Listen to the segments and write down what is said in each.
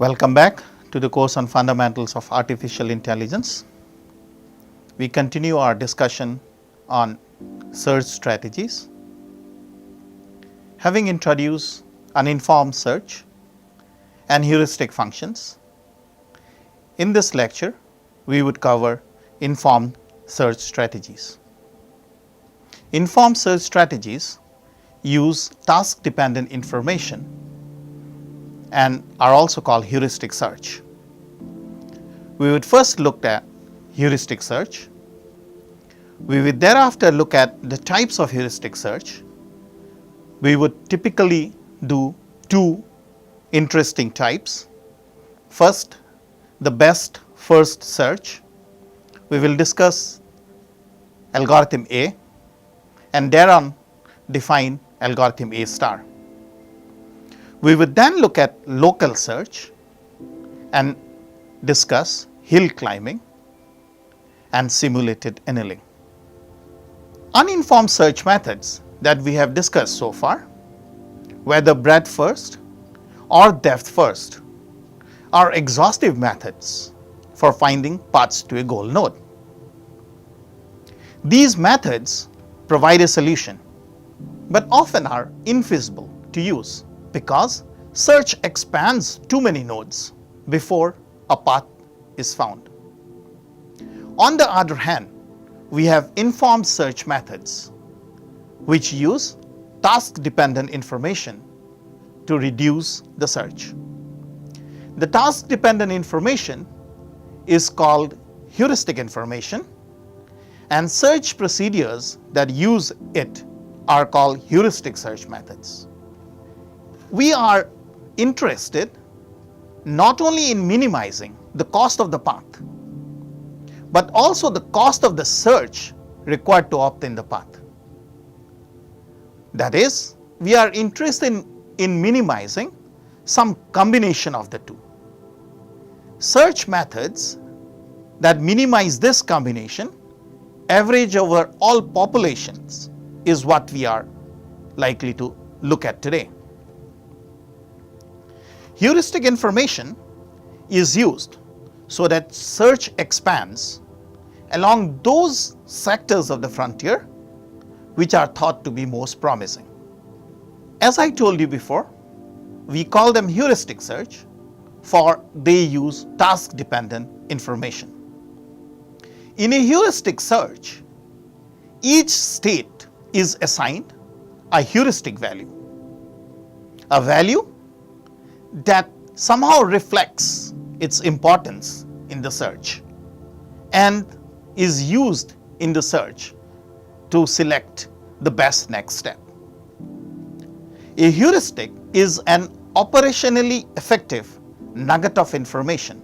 Welcome back to the course on fundamentals of artificial intelligence. We continue our discussion on search strategies. Having introduced uninformed search and heuristic functions, in this lecture we would cover informed search strategies. Informed search strategies use task-dependent information and are also called heuristic search. We would first look at heuristic search. We would thereafter look at the types of heuristic search. We would typically do two interesting types. First, the best first search. We will discuss algorithm A and thereon define algorithm A star. We would then look at local search and discuss hill climbing and simulated annealing. Uninformed search methods that we have discussed so far, whether breadth first or depth first, are exhaustive methods for finding paths to a goal node. These methods provide a solution, but often are infeasible to use because search expands too many nodes before a path is found. On the other hand, we have informed search methods which use task-dependent information to reduce the search. The task-dependent information is called heuristic information, and search procedures that use it are called heuristic search methods. We are interested not only in minimizing the cost of the path, but also the cost of the search required to obtain the path. That is, we are interested in minimizing some combination of the two. Search methods that minimize this combination, average over all populations, is what we are likely to look at today. Heuristic information is used so that search expands along those sectors of the frontier which are thought to be most promising. As I told you before, we call them heuristic search for they use task-dependent information. In a heuristic search, each state is assigned a heuristic value, a value that somehow reflects its importance in the search and is used in the search to select the best next step. A heuristic is an operationally effective nugget of information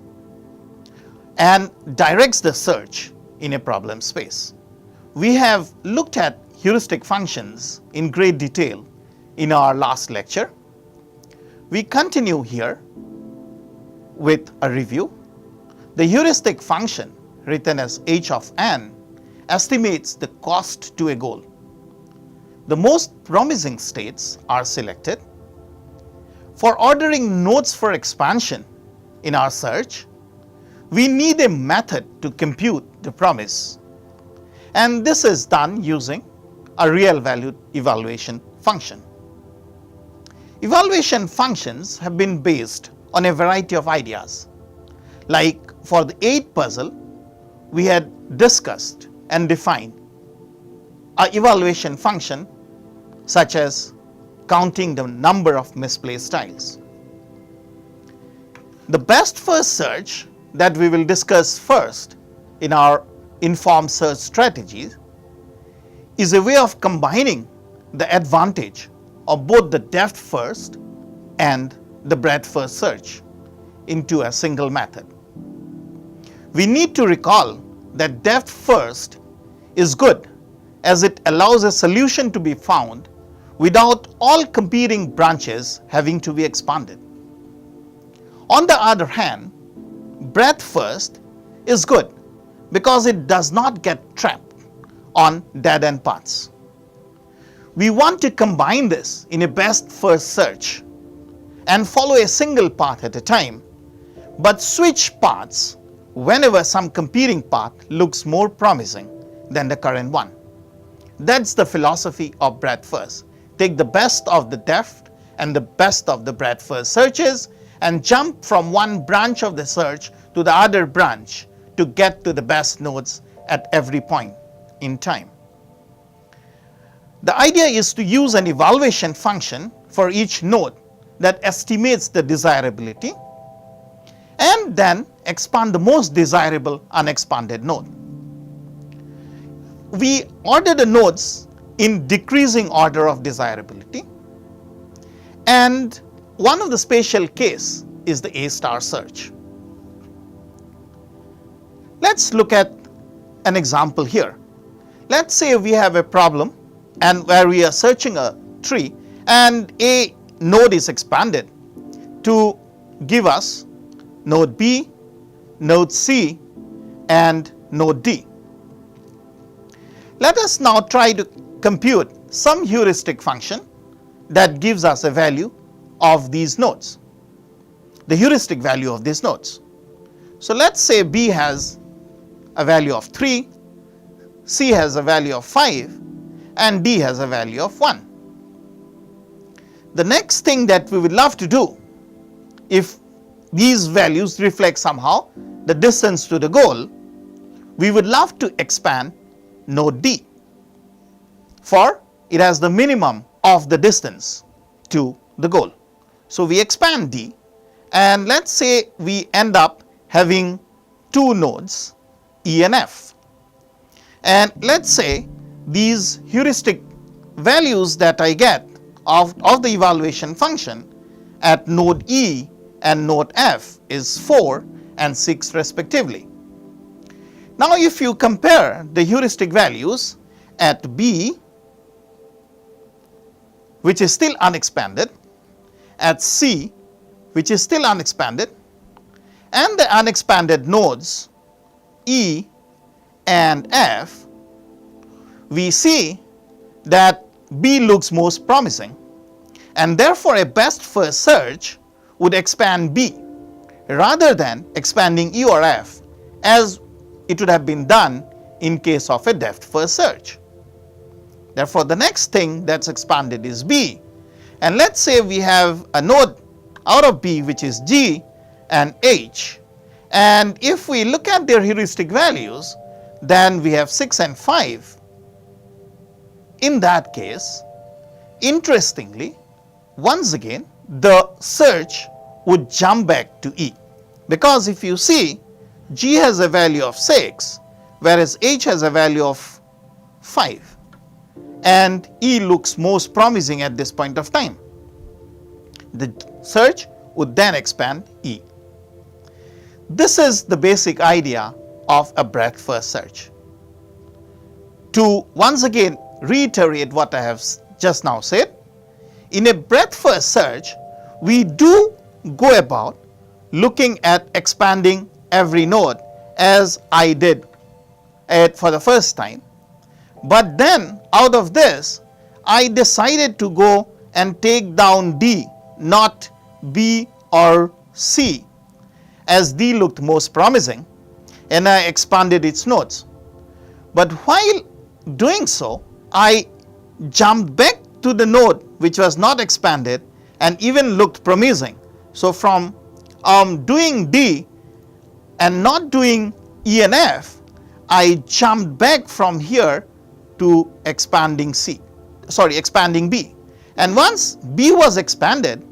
and directs the search in a problem space. We have looked at heuristic functions in great detail in our last lecture. We continue here with a review. The heuristic function, written as h of n, estimates the cost to a goal. The most promising states are selected. For ordering nodes for expansion in our search, we need a method to compute the promise, and this is done using a real valued evaluation function. Evaluation functions have been based on a variety of ideas. Like for the 8 puzzle, we had discussed and defined an evaluation function such as counting the number of misplaced tiles. The best first search that we will discuss first in our informed search strategies is a way of combining the advantage of both the depth first and the breadth first search into a single method. We need to recall that depth first is good as it allows a solution to be found without all competing branches having to be expanded. On the other hand, breadth first is good because it does not get trapped on dead-end paths. We want to combine this in a best first search and follow a single path at a time but switch paths whenever some competing path looks more promising than the current one. That's the philosophy of breadth first. Take the best of the depth and the best of the breadth first searches and jump from one branch of the search to the other branch to get to the best nodes at every point in time. The idea is to use an evaluation function for each node that estimates the desirability and then expand the most desirable unexpanded node. We order the nodes in decreasing order of desirability, and one of the special case is the A star search. Let's look at an example here. Let's say we have a problem and where we are searching a tree and a node is expanded to give us node B, node C and node D. Let us now try to compute some heuristic function that gives us a value of these nodes, the heuristic value of these nodes. So let's say B has a value of 3, C has a value of 5 and D has a value of 1. The next thing that we would love to do, if these values reflect somehow the distance to the goal, we would love to expand node D, for it has the minimum of the distance to the goal. So we expand D, and let's say we end up having two nodes E and F, and let's say these heuristic values that I get of the evaluation function at node E and node F is 4 and 6 respectively. Now if you compare the heuristic values at B, which is still unexpanded, at C, which is still unexpanded, and the unexpanded nodes E and F, we see that B looks most promising, and therefore a best first search would expand B rather than expanding E or F as it would have been done in case of a depth first search. Therefore the next thing that's expanded is B, and let's say we have a node out of B which is G and H, and if we look at their heuristic values, then we have 6 and 5. In that case, interestingly, once again the search would jump back to E, because if you see, G has a value of 6 whereas H has a value of 5, and E looks most promising at this point of time. The search would then expand E. This is the basic idea of a breadth first search. To once again reiterate what I have just now said, in a breadth first search we do go about looking at expanding every node as I did it for the first time, but then out of this I decided to go and take down D, not B or C, as D looked most promising, and I expanded its nodes. But while doing so, I jumped back to the node which was not expanded and even looked promising. So from doing D and not doing E and F, I jumped back from here to expanding B. And once B was expanded,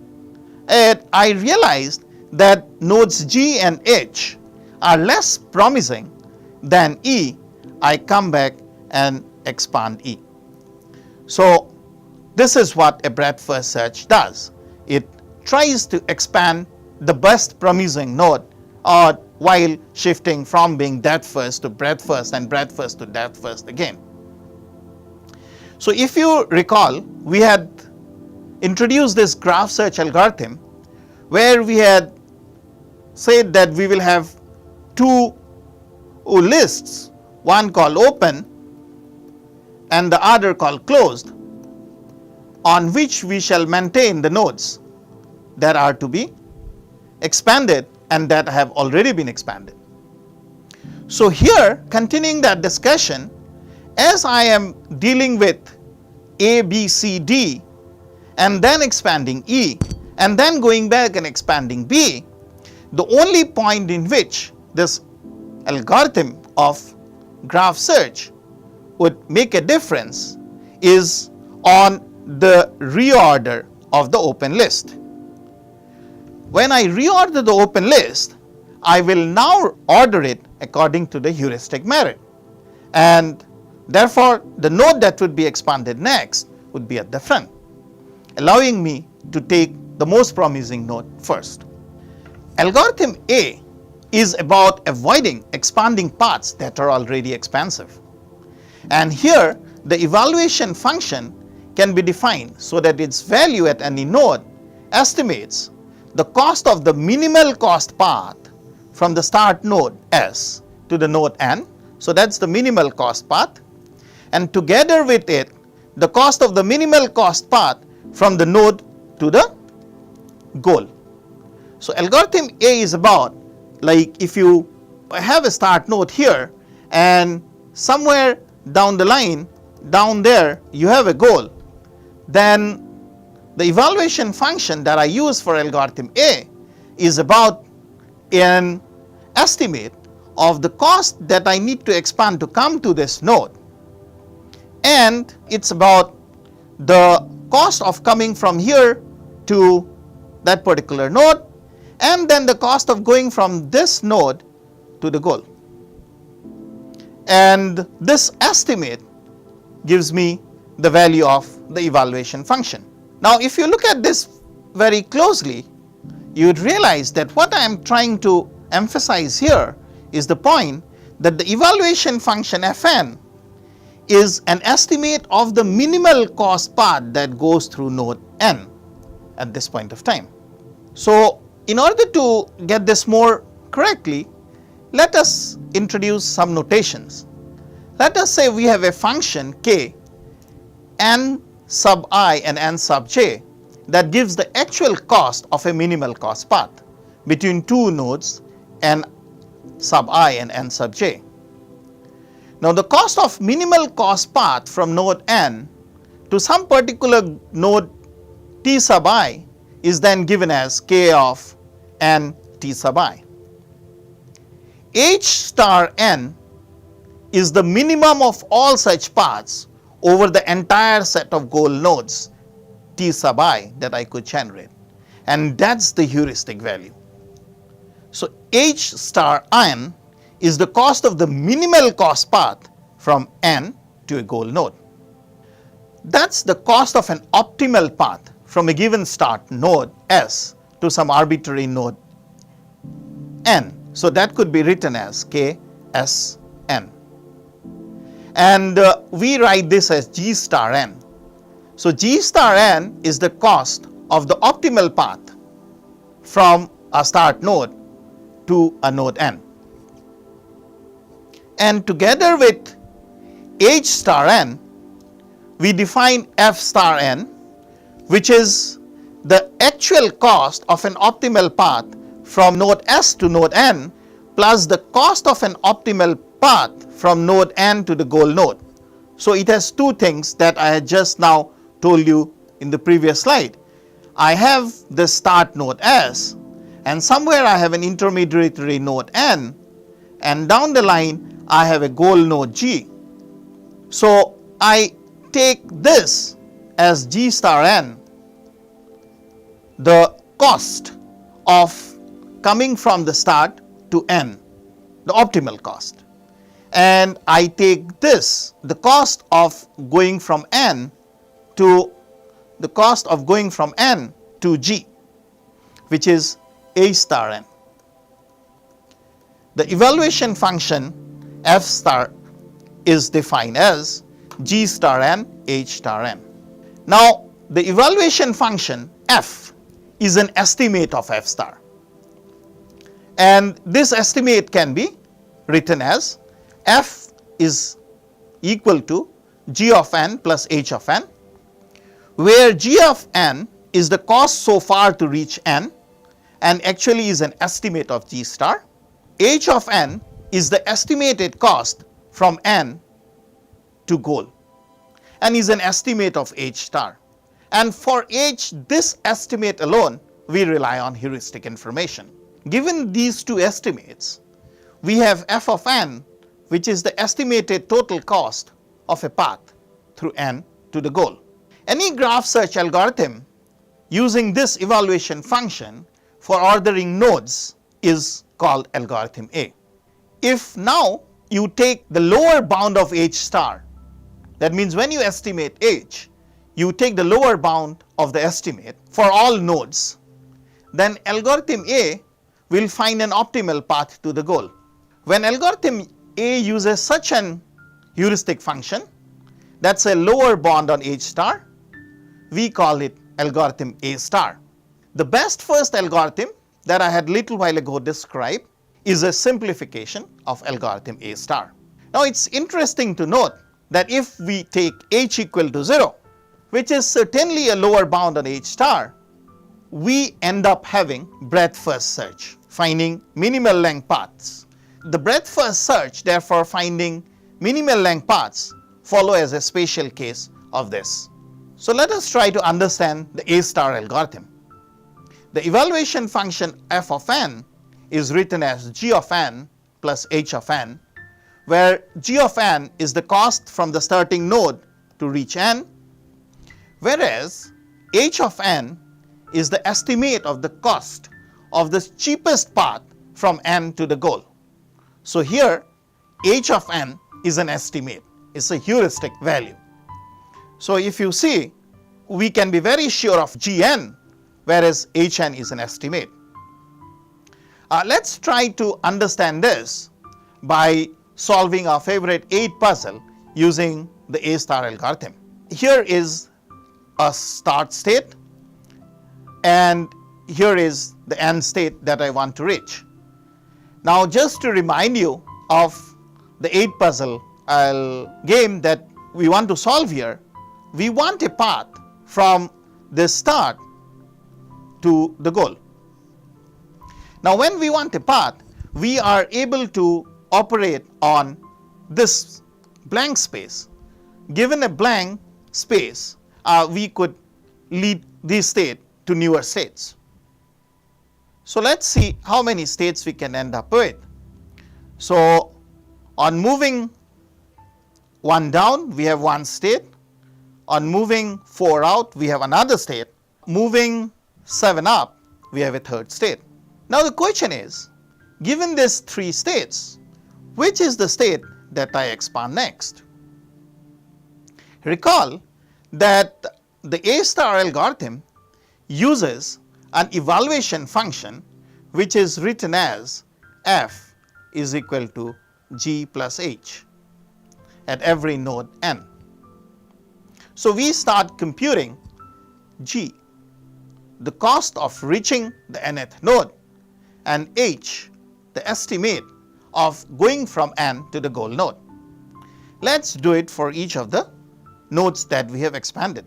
I realized that nodes G and H are less promising than E. I come back and expand E. So this is what a breadth first search does. It tries to expand the best promising node while shifting from being depth first to breadth first and breadth first to depth first again. So if you recall, we had introduced this graph search algorithm where we had said that we will have two lists, one called open and the other called closed, on which we shall maintain the nodes that are to be expanded and that have already been expanded. So here, continuing that discussion, as I am dealing with A, B, C, D, and then expanding E, and then going back and expanding B, the only point in which this algorithm of graph search would make a difference is on the reorder of the open list. When I reorder the open list, I will now order it according to the heuristic merit, and therefore the node that would be expanded next would be at the front, allowing me to take the most promising node first. Algorithm A is about avoiding expanding paths that are already expansive, and here the evaluation function can be defined so that its value at any node estimates the cost of the minimal cost path from the start node S to the node N. So that's the minimal cost path, and together with it the cost of the minimal cost path from the node to the goal. So algorithm A is about, like, if you have a start node here and somewhere down the line, down there you have a goal, then the evaluation function that I use for algorithm A is about an estimate of the cost that I need to expand to come to this node, and it's about the cost of coming from here to that particular node, and then the cost of going from this node to the goal. And this estimate gives me the value of the evaluation function. Now, if you look at this very closely, you would realize that what I am trying to emphasize here is the point that the evaluation function Fn is an estimate of the minimal cost path that goes through node N at this point of time. So, in order to get this more correctly, let us introduce some notations. Let us say we have a function k, n sub I and n sub j, that gives the actual cost of a minimal cost path between two nodes n sub I and n sub j. Now, the cost of minimal cost path from node n to some particular node t sub I is then given as k of n t sub I. H star n is the minimum of all such paths over the entire set of goal nodes t sub I that I could generate, and that's the heuristic value. So H star n is the cost of the minimal cost path from n to a goal node. That's the cost of an optimal path from a given start node S to some arbitrary node n. So that could be written as k s n, and we write this as g star n. So g star n is the cost of the optimal path from a start node to a node n, and together with h star n we define f star n, which is the actual cost of an optimal path from node S to node N plus the cost of an optimal path from node N to the goal node. So it has two things that I had just now told you in the previous slide. I have the start node S, and somewhere I have an intermediary node N, and down the line I have a goal node G. So I take this as G star N, the cost of coming from the start to N, the optimal cost, and I take this, the cost of going from N to the cost of going from N to G, which is H star N. The evaluation function f star is defined as G star N H star N. Now, the evaluation function f is an estimate of f star, and this estimate can be written as f is equal to g of n plus h of n, where g of n is the cost so far to reach n, and actually is an estimate of G star. H of n is the estimated cost from n to goal and is an estimate of H star. And for H, this estimate alone, we rely on heuristic information. Given these two estimates, we have f of n, which is the estimated total cost of a path through n to the goal. Any graph search algorithm using this evaluation function for ordering nodes is called algorithm A. If now you take the lower bound of H star, that means when you estimate H, you take the lower bound of the estimate for all nodes, then algorithm A will find an optimal path to the goal. When algorithm A uses such an heuristic function, that's a lower bound on H star, we call it algorithm A star. The best first algorithm that I had little while ago described is a simplification of algorithm A star. Now it's interesting to note that if we take H equal to 0, which is certainly a lower bound on H star, we end up having breadth first search, finding minimal length paths. The breadth first search, therefore finding minimal length paths, follow as a special case of this. So let us try to understand the A star algorithm. The evaluation function f of n is written as g of n plus h of n, where g of n is the cost from the starting node to reach n, whereas h of n is the estimate of the cost of the cheapest path from n to the goal. So here h of n is an estimate, it's a heuristic value. So if you see, we can be very sure of Gn, whereas Hn is an estimate. Let's try to understand this by solving our favorite 8 puzzle using the A star algorithm. Here is a start state and here is the end state that I want to reach. Now just to remind you of the 8 puzzle game that we want to solve here, we want a path from the start to the goal. Now when we want a path, we are able to operate on this blank space. Given a blank space, we could lead this state to newer states. So let's see how many states we can end up with. So on moving 1 down, we have 1 state. On moving 4 out, we have another state. Moving 7 up, we have a 3rd state. Now the question is, given these 3 states, which is the state that I expand next? Recall that the A star algorithm uses an evaluation function which is written as f is equal to g plus h at every node n. So we start computing g, the cost of reaching the nth node, and h, the estimate of going from n to the goal node. Let's do it for each of the nodes that we have expanded.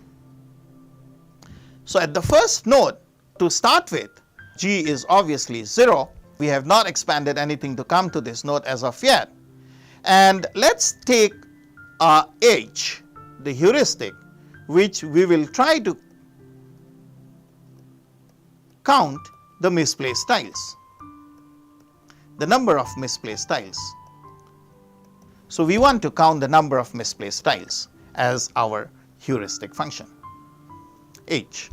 So at the first node, to start with, g is obviously 0. We have not expanded anything to come to this node as of yet. And let's take h, the heuristic, which we will try to count the misplaced tiles, the number of misplaced tiles. So we want to count the number of misplaced tiles as our heuristic function, h.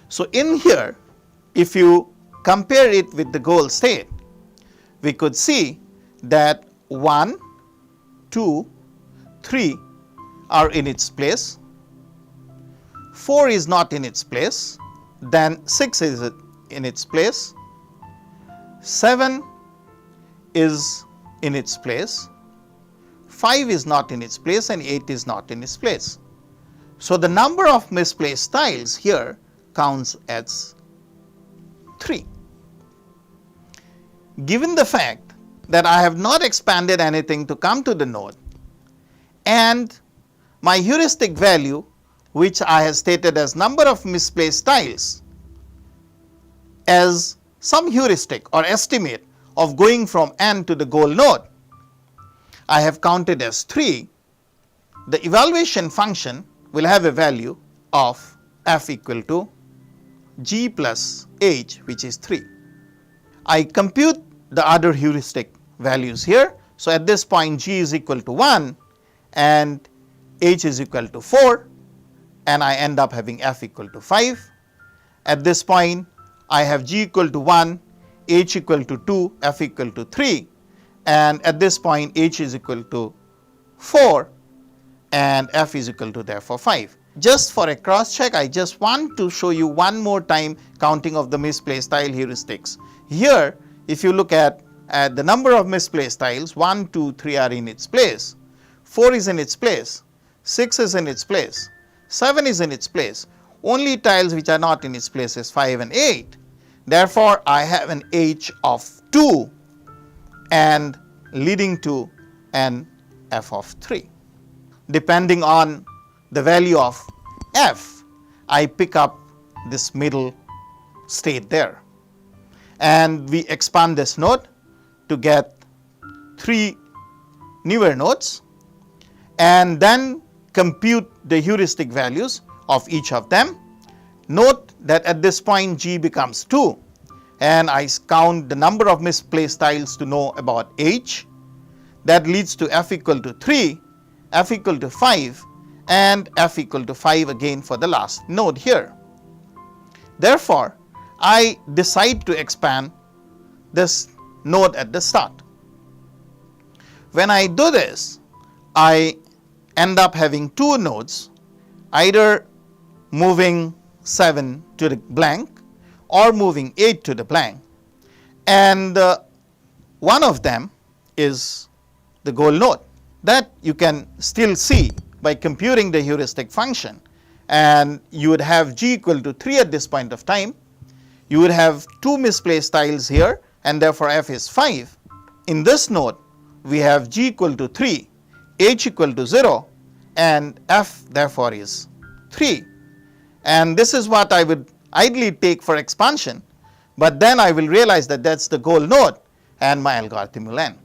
So in here, if you compare it with the goal state, we could see that 1, 2, 3 are in its place, 4 is not in its place, then 6 is in its place, 7 is in its place, 5 is not in its place, and 8 is not in its place. So the number of misplaced tiles here counts as 3. Given the fact that I have not expanded anything to come to the node, and my heuristic value, which I have stated as number of misplaced tiles, as some heuristic or estimate of going from n to the goal node, I have counted as 3, the evaluation function will have a value of f equal to g plus h, which is 3. I compute the other heuristic values here. So, at this point g is equal to 1 and h is equal to 4, and I end up having f equal to 5. At this point I have g equal to 1, h equal to 2, f equal to 3, and at this point h is equal to 4 and f is equal to therefore 5. Just for a cross check, I just want to show you one more time counting of the misplaced tile heuristics. Here if you look at the number of misplaced tiles, 1, 2, 3 are in its place, 4 is in its place, 6 is in its place, 7 is in its place. Only tiles which are not in its place is 5 and 8. Therefore, I have an h of 2 and leading to an f of 3. Depending on the value of f, I pick up this middle state there, and we expand this node to get 3 newer nodes and then compute the heuristic values of each of them. Note that at this point g becomes 2 and I count the number of misplaced tiles to know about h. That leads to f equal to 3, f equal to 5 and f equal to 5 again for the last node here. Therefore, I decide to expand this node at the start. When I do this, I end up having 2 nodes, either moving 7 to the blank or moving 8 to the blank, and one of them is the goal node. That you can still see by computing the heuristic function, and you would have g equal to 3 at this point of time. You would have 2 misplaced tiles here and therefore f is 5. In this node we have g equal to 3, h equal to 0 and f therefore is 3, and this is what I would ideally take for expansion, but then I will realize that that's the goal node and my algorithm will end.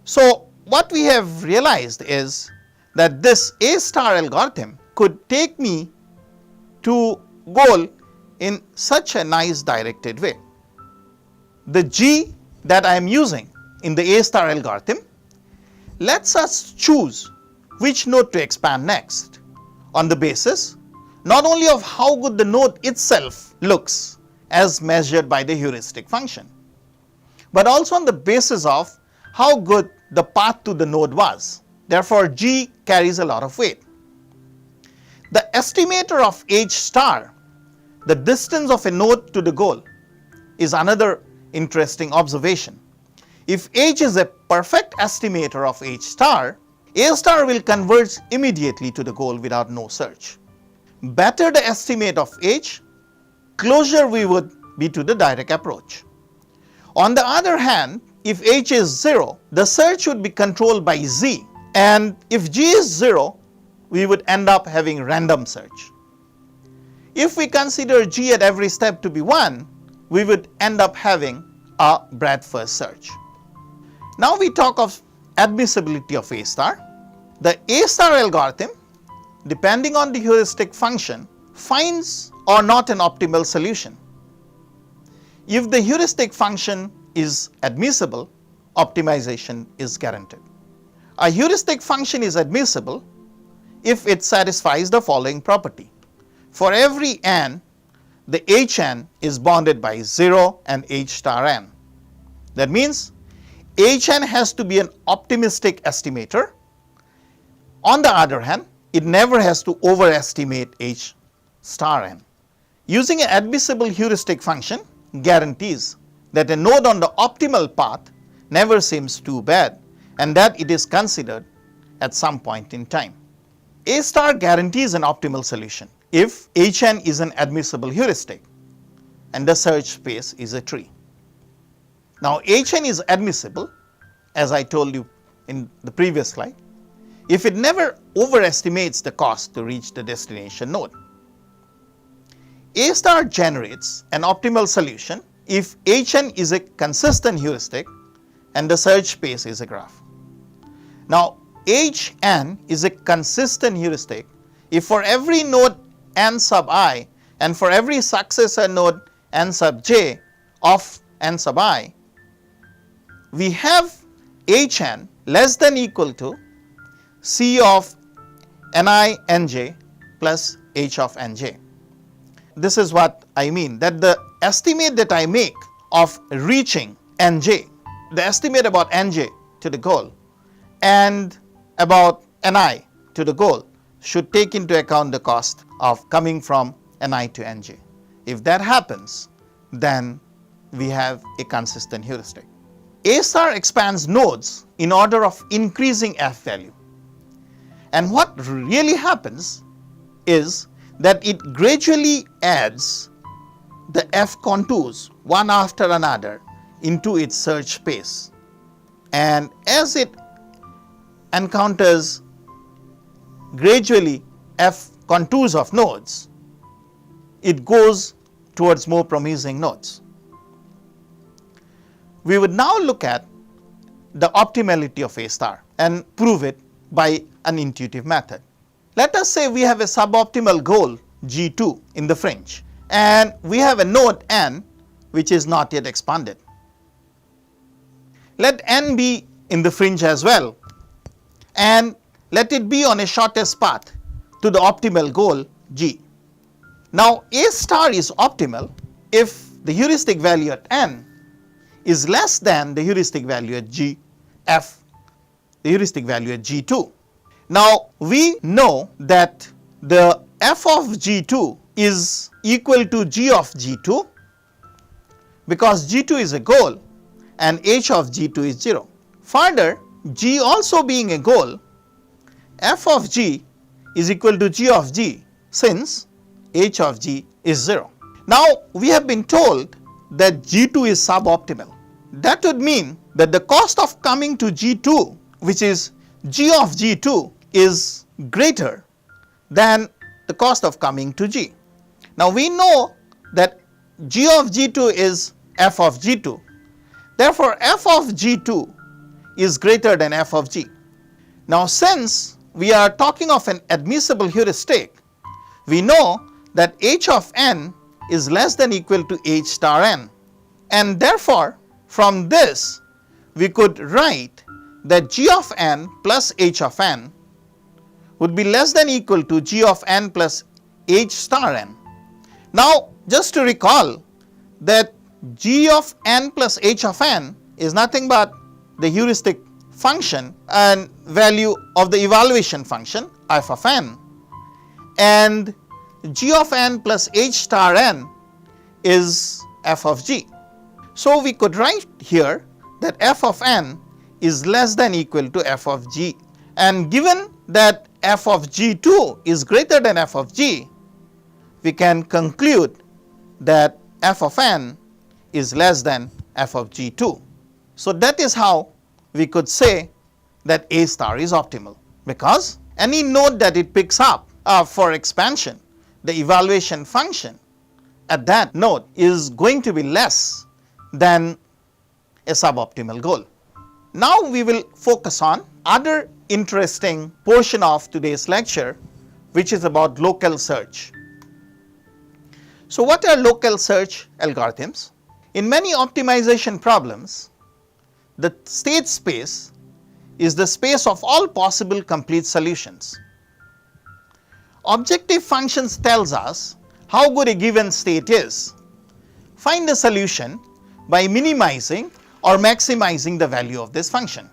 So, what we have realized is that this A star algorithm could take me to goal in such a nice directed way. The g that I am using in the A star algorithm lets us choose which node to expand next on the basis not only of how good the node itself looks as measured by the heuristic function, but also on the basis of how good the path to the node was. Therefore, g carries a lot of weight. The estimator of h star, the distance of a node to the goal, is another interesting observation. If h is a perfect estimator of h star, A star will converge immediately to the goal without no search. Better the estimate of h, closer we would be to the direct approach. On the other hand, if h is 0, the search would be controlled by z, and if g is 0, we would end up having random search. If we consider g at every step to be 1, we would end up having a breadth first search. Now we talk of admissibility of A star. The A star algorithm, depending on the heuristic function, finds or not an optimal solution. If the heuristic function is admissible, optimization is guaranteed. A heuristic function is admissible if it satisfies the following property. For every n, the hn is bounded by 0 and h star n. That means hn has to be an optimistic estimator. On the other hand, it never has to overestimate h star n. Using an admissible heuristic function guarantees that a node on the optimal path never seems too bad and that it is considered at some point in time. A star guarantees an optimal solution if hn is an admissible heuristic and the search space is a tree. Now hn is admissible, as I told you in the previous slide, if it never overestimates the cost to reach the destination node. A star generates an optimal solution if Hn is a consistent heuristic and the search space is a graph. Now, Hn is a consistent heuristic if for every node n sub I and for every successor node n sub j of n sub I, we have Hn less than equal to C of ni nj plus h of nj. This is what I mean, that the estimate that I make of reaching nj, the estimate about nj to the goal and about ni to the goal should take into account the cost of coming from ni to nj. If that happens, then we have a consistent heuristic. A star expands nodes in order of increasing f value. And what really happens is that it gradually adds the f contours one after another into its search space. And as it encounters gradually f contours of nodes, it goes towards more promising nodes. We would now look at the optimality of A star and prove it by an intuitive method. Let us say we have a suboptimal goal G2 in the fringe and we have a node n which is not yet expanded. Let n be in the fringe as well and let it be on a shortest path to the optimal goal G. Now, A star is optimal if the heuristic value at n is less than the heuristic value at G f, the heuristic value at G2. Now, we know that the f of G2 is equal to G of G2 because G2 is a goal and h of G2 is 0. Further, G also being a goal, f of G is equal to G of G since h of G is 0. Now, we have been told that G2 is suboptimal. That would mean that the cost of coming to G2, which is G of G2, is greater than the cost of coming to G. Now, we know that G of G2 is f of G2. Therefore, f of G2 is greater than f of G. Now, since we are talking of an admissible heuristic, we know that h of n is less than equal to h star n. And therefore, from this, we could write that g of n plus h of n would be less than equal to g of n plus h star n. Now, just to recall that g of n plus h of n is nothing but the heuristic function and value of the evaluation function f of n, and g of n plus h star n is f of g. So, we could write here that f of n is less than equal to f of g, and given that f of g2 is greater than f of g, we can conclude that f of n is less than f of g2. So, that is how we could say that A star is optimal, because any node that it picks up for expansion, the evaluation function at that node is going to be less than a suboptimal goal. Now, we will focus on other interesting portion of today's lecture, which is about local search. So, what are local search algorithms? In many optimization problems, the state space is the space of all possible complete solutions. Objective functions tells us how good a given state is. Find a solution by minimizing or maximizing the value of this function.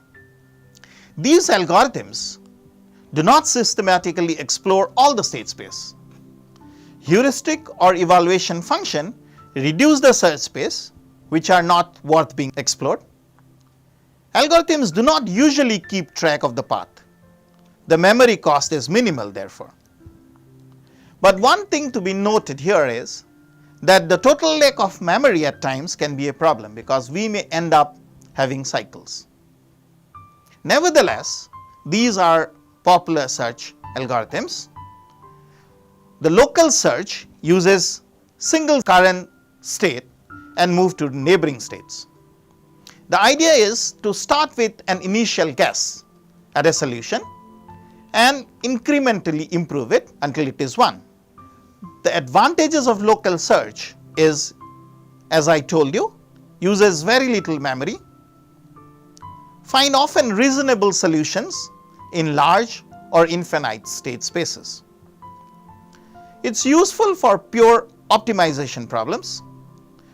These algorithms do not systematically explore all the state space. Heuristic or evaluation function reduce the search space, which are not worth being explored. Algorithms do not usually keep track of the path. The memory cost is minimal, therefore. But one thing to be noted here is that the total lack of memory at times can be a problem, because we may end up having cycles. Nevertheless, these are popular search algorithms. The local search uses single current state and move to neighboring states. The idea is to start with an initial guess at a solution and incrementally improve it until it is one. The advantages of local search is, as I told you, uses very little memory, find often reasonable solutions in large or infinite state spaces. It's useful for pure optimization problems,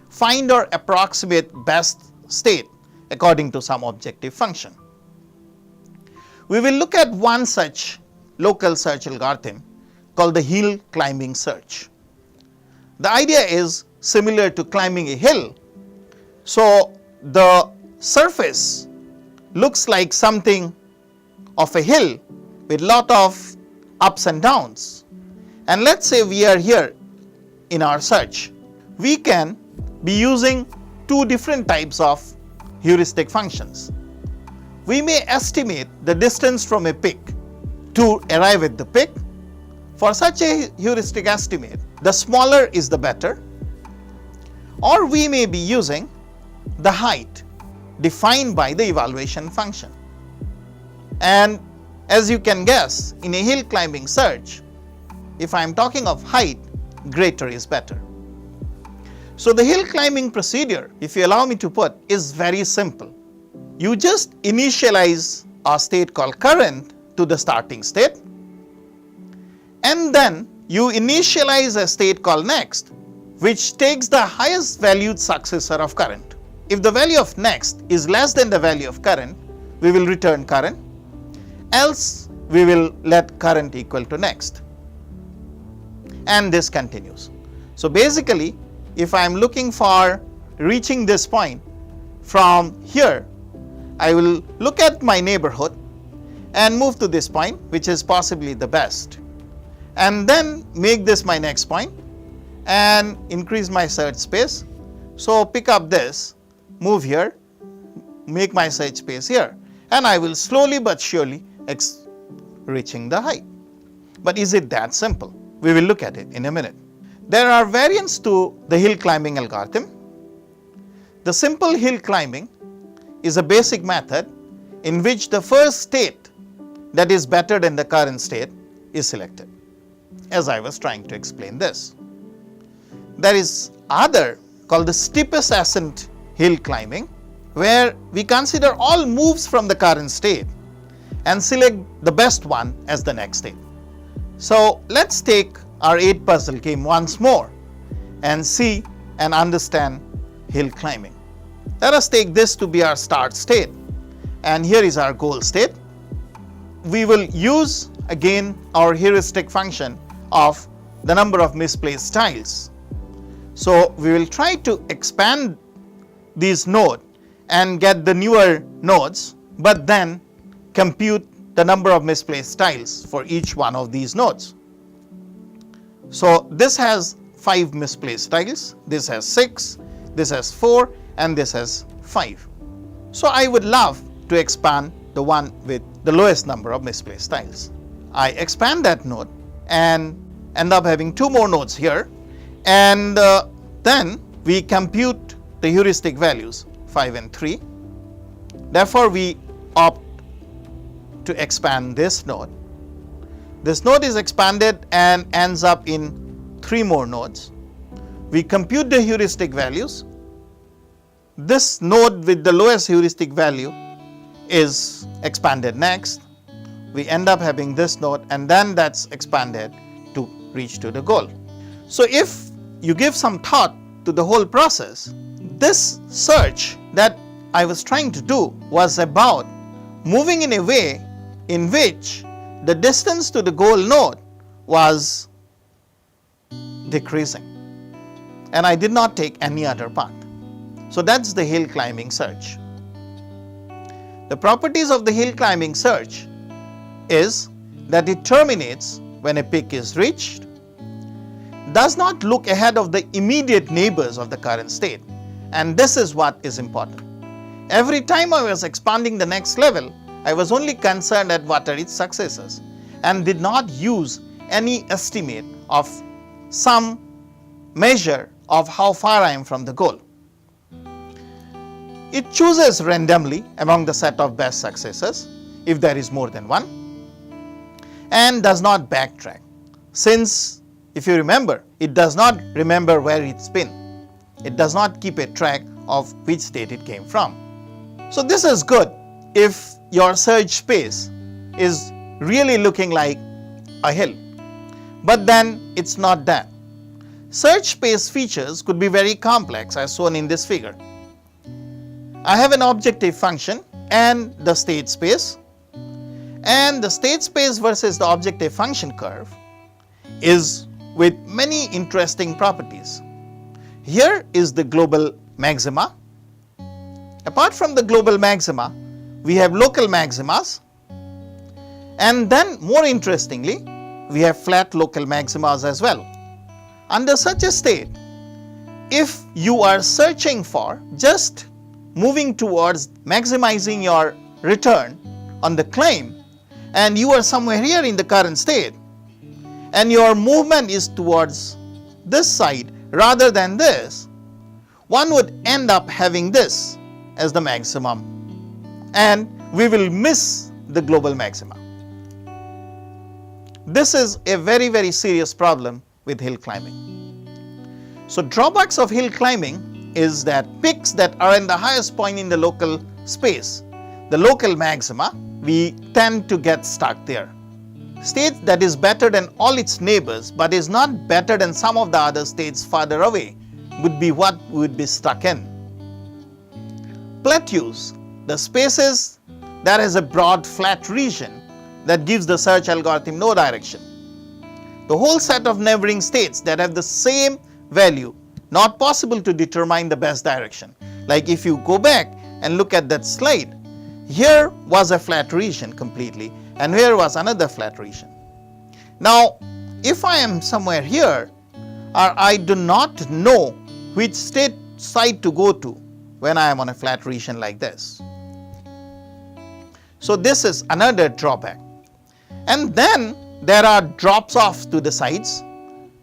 find or approximate best state according to some objective function. We will look at one such local search algorithm called the hill climbing search. The idea is similar to climbing a hill. So the surface looks like something of a hill with lot of ups and downs. And let's say we are here in our search. We can be using two different types of heuristic functions. We may estimate the distance from a peak to arrive at the peak. For such a heuristic estimate, the smaller is the better. Or we may be using the height defined by the evaluation function. And as you can guess, in a hill climbing search, if I am talking of height, greater is better. So the hill climbing procedure, if you allow me to put, is very simple. You just initialize a state called current to the starting state, and then you initialize a state called next, which takes the highest valued successor of current. If the value of next is less than the value of current, we will return current, else we will let current equal to next. And this continues. So basically, if I am looking for reaching this point from here, I will look at my neighborhood and move to this point, which is possibly the best, and then make this my next point and increase my search space. So pick up this, move here, make my search space here, and I will slowly but surely reaching the height. But is it that simple? We will look at it in a minute. There are variants to the hill climbing algorithm. The simple hill climbing is a basic method in which the first state that is better than the current state is selected, as I was trying to explain this. There is other called the steepest ascent hill climbing, where we consider all moves from the current state and select the best one as the next state. So let's take our 8 puzzle game once more and see and understand hill climbing. Let us take this to be our start state, and here is our goal state. We will use again our heuristic function of the number of misplaced tiles. So we will try to expand these nodes and get the newer nodes, but then compute the number of misplaced tiles for each one of these nodes. So this has 5 misplaced tiles, this has 6, this has 4, and this has 5. So I would love to expand the one with the lowest number of misplaced tiles. I expand that node and end up having 2 more nodes here, and then we compute the heuristic values 5 and 3. Therefore we opt to expand this node. This node is expanded and ends up in 3 more nodes. We compute the heuristic values. This node with the lowest heuristic value is expanded next. We end up having this node, and then that's expanded to reach to the goal. So if you give some thought to the whole process, this search that I was trying to do was about moving in a way in which the distance to the goal node was decreasing, and I did not take any other path. So that's the hill climbing search. The properties of the hill climbing search is that it terminates when a peak is reached, does not look ahead of the immediate neighbors of the current state, and this is what is important. Every time I was expanding the next level, I was only concerned at what are its successors and did not use any estimate of some measure of how far I am from the goal. It chooses randomly among the set of best successes, if there is more than one, and does not backtrack, since, if you remember, it does not remember where it's been. It does not keep a track of which state it came from. So this is good if your search space is really looking like a hill, but then it's not that. Search space features could be very complex, as shown in this figure. I have an objective function and the state space, and the state space versus the objective function curve is with many interesting properties. Here is the global maxima. Apart from the global maxima, we have local maximas, and then more interestingly, we have flat local maximas as well. Under such a state, if you are searching for just moving towards maximizing your return on the claim, and you are somewhere here in the current state, and your movement is towards this side rather than this, one would end up having this as the maximum, and we will miss the global maxima. This is a very, very serious problem with hill climbing. So drawbacks of hill climbing is that peaks that are in the highest point in the local space, the local maxima, we tend to get stuck there. State that is better than all its neighbors but is not better than some of the other states farther away would be what we would be stuck in. Plateaus, the spaces that has a broad flat region that gives the search algorithm no direction. The whole set of neighboring states that have the same value, not possible to determine the best direction. Like if you go back and look at that slide, here was a flat region completely, and here was another flat region. Now, if I am somewhere here, or I do not know which side to go to when I am on a flat region like this. So this is another drawback. And then there are drops off to the sides.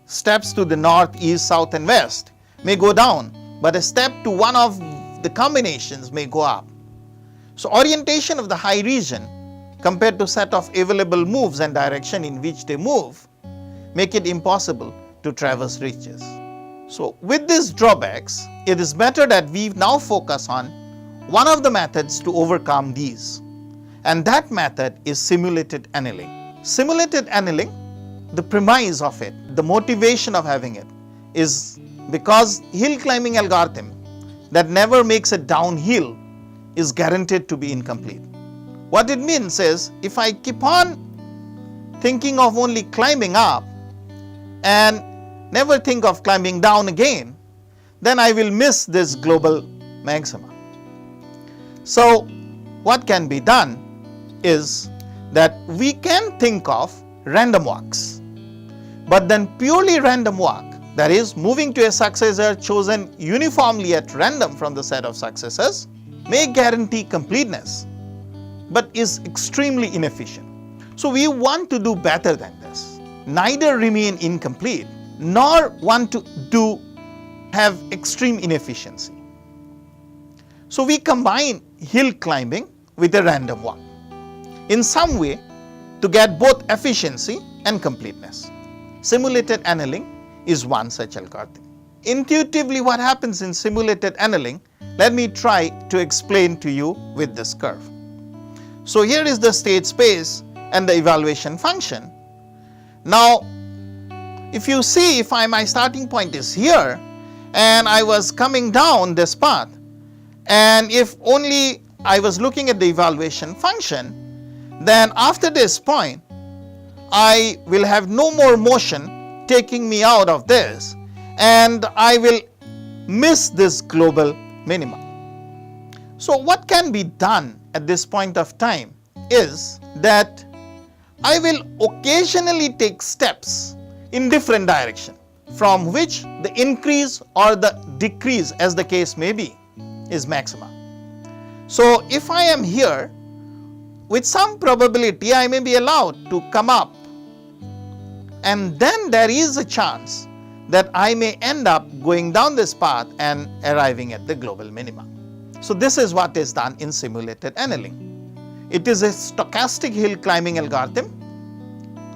Steps to the north, east, south and west may go down, but a step to one of the combinations may go up. So orientation of the high region compared to set of available moves and direction in which they move make it impossible to traverse ridges. So with these drawbacks, it is better that we now focus on one of the methods to overcome these, and that method is simulated annealing. Simulated annealing, the premise of it, the motivation of having it is because hill climbing algorithm that never makes it downhill is guaranteed to be incomplete. What it means is, if I keep on thinking of only climbing up and never think of climbing down again, then I will miss this global maxima. So what can be done is that we can think of random walks, but then purely random walk, that is moving to a successor chosen uniformly at random from the set of successors, may guarantee completeness but is extremely inefficient. So we want to do better than this, neither remain incomplete nor want to have extreme inefficiency. So we combine hill climbing with a random walk in some way to get both efficiency and completeness. Simulated annealing is one such algorithm. Intuitively, what happens in simulated annealing, let me try to explain to you with this curve. So here is the state space and the evaluation function. Now, if you see, if my starting point is here and I was coming down this path, and if only I was looking at the evaluation function, then after this point, I will have no more motion taking me out of this, and I will miss this global minimum. So what can be done at this point of time is that I will occasionally take steps in different direction, from which the increase or the decrease, as the case may be, is maxima. So if I am here, with some probability I may be allowed to come up, and then there is a chance that I may end up going down this path and arriving at the global minima. So this is what is done in simulated annealing. It is a stochastic hill climbing algorithm.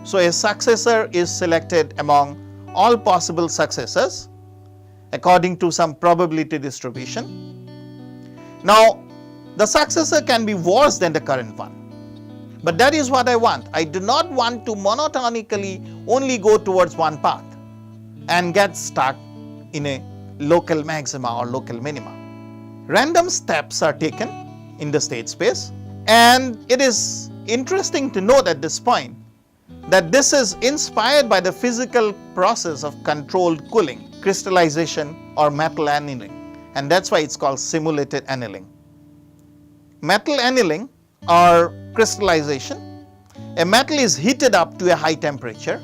So a successor is selected among all possible successors according to some probability distribution. Now, the successor can be worse than the current one. But that is what I want. I do not want to monotonically only go towards one path and get stuck in a local maxima or local minima. Random steps are taken in the state space, and it is interesting to note at this point that this is inspired by the physical process of controlled cooling, crystallization or metal annealing, and that's why it's called simulated annealing. Metal annealing or crystallization, a metal is heated up to a high temperature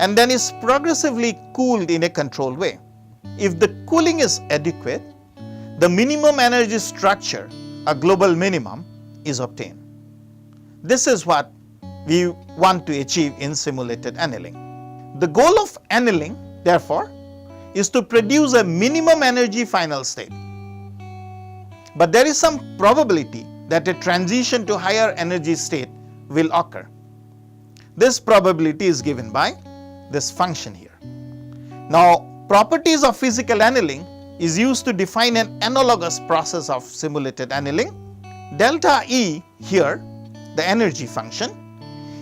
and then is progressively cooled in a controlled way. If the cooling is adequate, the minimum energy structure, a global minimum, is obtained. This is what we want to achieve in simulated annealing. The goal of annealing, therefore, is to produce a minimum energy final state. But there is some probability that a transition to higher energy state will occur. This probability is given by this function here. Now, properties of physical annealing is used to define an analogous process of simulated annealing. Delta E here, the energy function,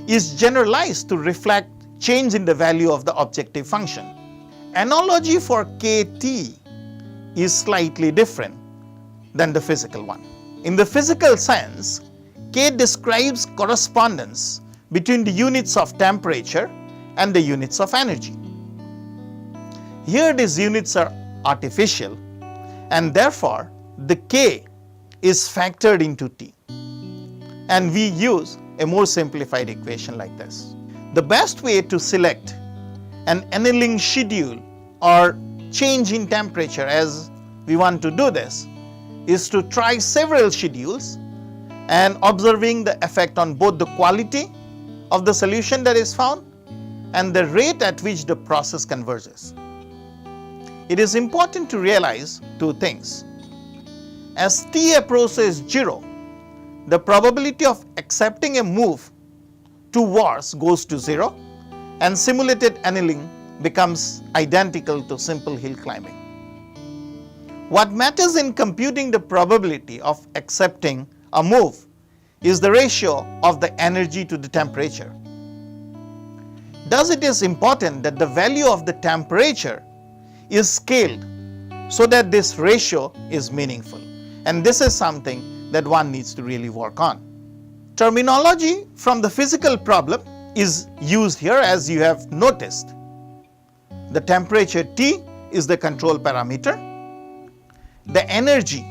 is generalized to reflect change in the value of the objective function. Analogy for KT is slightly different than the physical one. In the physical sense, K describes correspondence between the units of temperature and the units of energy. Here these units are artificial, and therefore the K is factored into T. And we use a more simplified equation like this. The best way to select an annealing schedule or change in temperature, as we want to do this, is to try several schedules and observing the effect on both the quality of the solution that is found and the rate at which the process converges. It is important to realize two things. As T approaches 0, the probability of accepting a move towards goes to 0, and simulated annealing becomes identical to simple hill climbing. What matters in computing the probability of accepting a move is the ratio of the energy to the temperature. Thus, it is important that the value of the temperature is scaled so that this ratio is meaningful, and this is something that one needs to really work on. Terminology from the physical problem is used here, as you have noticed. The temperature T is the control parameter. The energy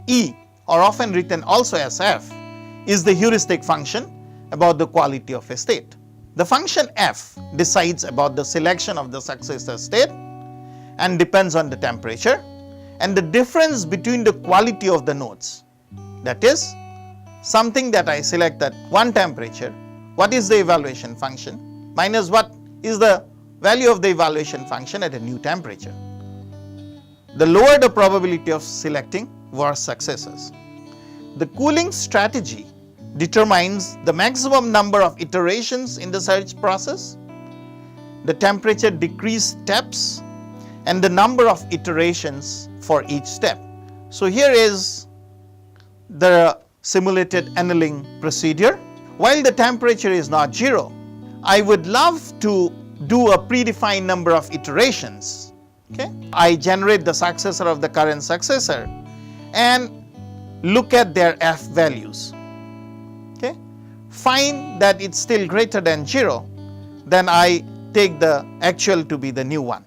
E, or often written also as F, is the heuristic function about the quality of a state. The function F decides about the selection of the successor state and depends on the temperature and the difference between the quality of the nodes. That is, something that I select at one temperature, what is the evaluation function, minus what is the value of the evaluation function at a new temperature. The lower the probability of selecting worse successors. The cooling strategy determines the maximum number of iterations in the search process, the temperature decrease steps, and the number of iterations for each step. So here is the simulated annealing procedure. While the temperature is not 0, I would love to do a predefined number of iterations. Okay? I generate the successor of the current successor and look at their F values. Okay? Find that it's still greater than 0, then I take the actual to be the new one.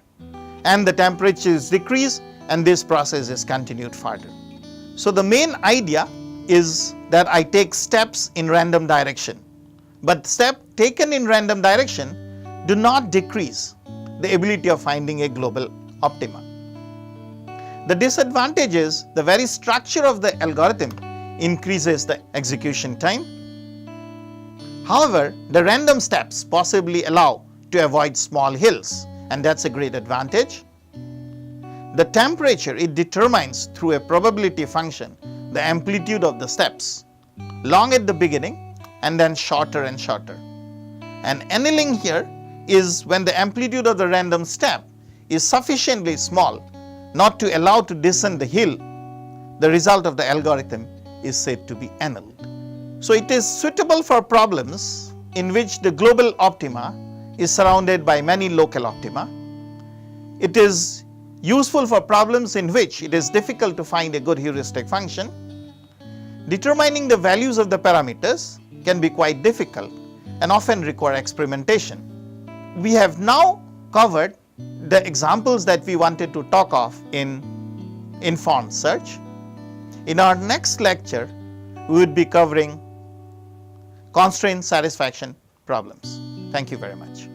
And the temperature is decreased and this process is continued further. So the main idea is that I take steps in random direction, but steps taken in random direction do not decrease the ability of finding a global optima. The disadvantage is the very structure of the algorithm increases the execution time. However, the random steps possibly allow to avoid small hills and that's a great advantage. The temperature, it determines through a probability function the amplitude of the steps, long at the beginning and then shorter and shorter. And annealing here is when the amplitude of the random step is sufficiently small not to allow to descend the hill, the result of the algorithm is said to be annulled. So it is suitable for problems in which the global optima is surrounded by many local optima. It is useful for problems in which it is difficult to find a good heuristic function. Determining the values of the parameters can be quite difficult and often require experimentation. We have now covered the examples that we wanted to talk of in informed search. In our next lecture, we would be covering constraint satisfaction problems. Thank you very much.